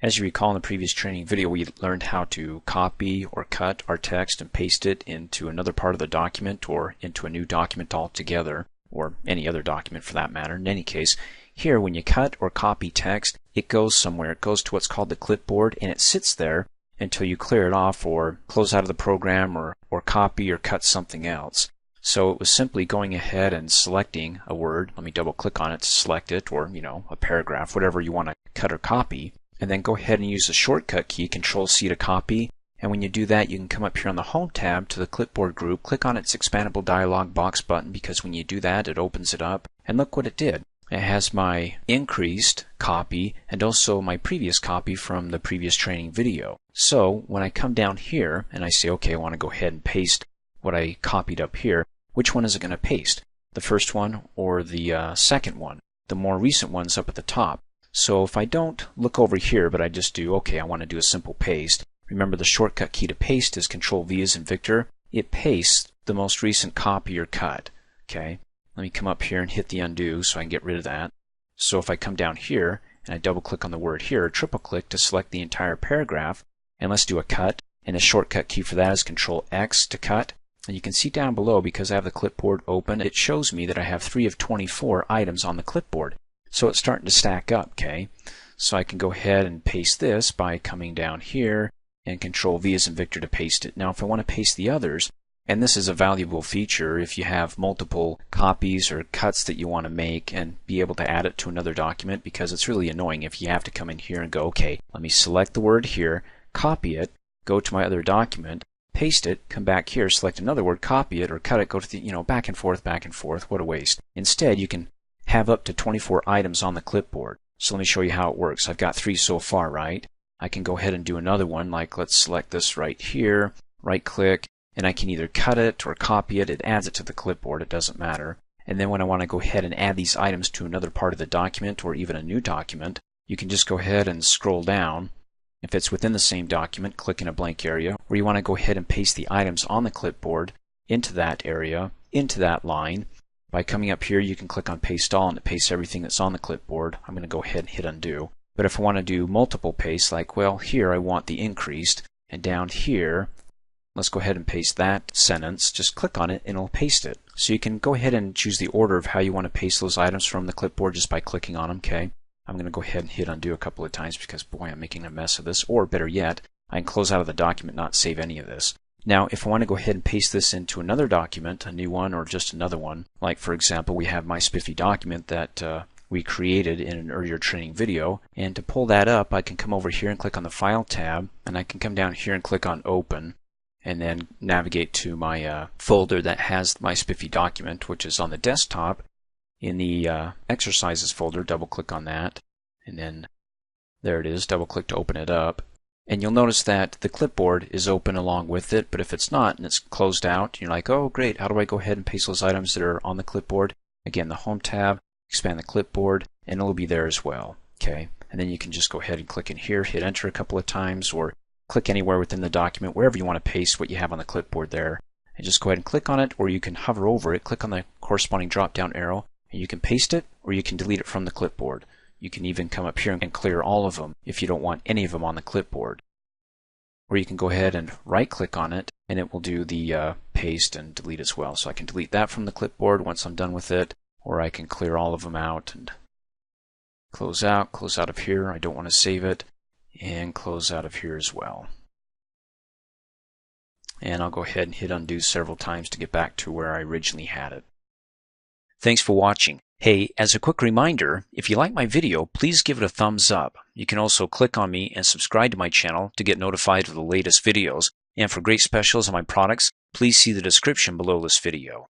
As you recall, in the previous training video, we learned how to copy or cut our text and paste it into another part of the document or into a new document altogether, or any other document for that matter. In any case, here when you cut or copy text, it goes somewhere. It goes to what's called the clipboard, and it sits there until you clear it off or close out of the program or copy or cut something else. So it was simply going ahead and selecting a word. Let me double click on it to select it, or a paragraph, whatever you want to cut or copy. And then go ahead and use the shortcut key, Control-C to copy. And when you do that, you can come up here on the Home tab to the Clipboard group, click on its expandable dialog box button, because when you do that, it opens it up. And look what it did. It has my increased copy and also my previous copy from the previous training video. So when I come down here and I say, okay, I want to go ahead and paste what I copied up here, which one is it going to paste? The first one or the second one? The more recent one's up at the top. So if I don't look over here, but I just do, okay, I want to do a simple paste. Remember, the shortcut key to paste is Control-V as in Victor. It pastes the most recent copy or cut. Okay, let me come up here and hit the undo so I can get rid of that. So if I come down here and I double click on the word here, or triple click to select the entire paragraph, and let's do a cut. And the shortcut key for that is Control-X to cut. And you can see down below, because I have the clipboard open, it shows me that I have 3 of 24 items on the clipboard. So it's starting to stack up, okay? So I can go ahead and paste this by coming down here and Control-V as in Victor to paste it. Now if I want to paste the others, and this is a valuable feature if you have multiple copies or cuts that you want to make and be able to add it to another document, because it's really annoying if you have to come in here and go, okay, let me select the word here, copy it, go to my other document, paste it, come back here, select another word, copy it, or cut it, go to the, back and forth, what a waste. Instead, you can have up to 24 items on the clipboard. So let me show you how it works. I've got 3 so far, right? I can go ahead and do another one, like let's select this right here, right click, and I can either cut it or copy it. It adds it to the clipboard, it doesn't matter. And then when I want to go ahead and add these items to another part of the document or even a new document, you can just go ahead and scroll down. If it's within the same document, click in a blank area, or you want to go ahead and paste the items on the clipboard into that area, into that line. By coming up here, you can click on Paste All, and it pastes everything that's on the clipboard. I'm going to go ahead and hit Undo. But if I want to do multiple pastes, like, well, here I want the increased, and down here, let's go ahead and paste that sentence. Just click on it, and it'll paste it. So you can go ahead and choose the order of how you want to paste those items from the clipboard just by clicking on them, okay? I'm going to go ahead and hit Undo a couple of times because, boy, I'm making a mess of this. Or, better yet, I can close out of the document, not save any of this. Now, if I want to go ahead and paste this into another document, a new one or just another one, like for example, we have my spiffy document that we created in an earlier training video, and to pull that up, I can come over here and click on the File tab, and I can come down here and click on Open, and then navigate to my folder that has my spiffy document, which is on the desktop. In the Exercises folder, double click on that, and then there it is, double click to open it up. And you'll notice that the clipboard is open along with it, but if it's not and it's closed out, you're like, oh great, how do I go ahead and paste those items that are on the clipboard? Again, the Home tab, expand the clipboard, and it'll be there as well. Okay, and then you can just go ahead and click in here, hit Enter a couple of times, or click anywhere within the document, wherever you want to paste what you have on the clipboard there. And just go ahead and click on it, or you can hover over it, click on the corresponding drop-down arrow, and you can paste it, or you can delete it from the clipboard. You can even come up here and clear all of them if you don't want any of them on the clipboard. Or you can go ahead and right-click on it, and it will do the paste and delete as well. So I can delete that from the clipboard once I'm done with it, or I can clear all of them out and close out of here. I don't want to save it, and close out of here as well. And I'll go ahead and hit Undo several times to get back to where I originally had it. Thanks for watching. Hey, as a quick reminder, if you like my video, please give it a thumbs up. You can also click on me and subscribe to my channel to get notified of the latest videos. And for great specials on my products, please see the description below this video.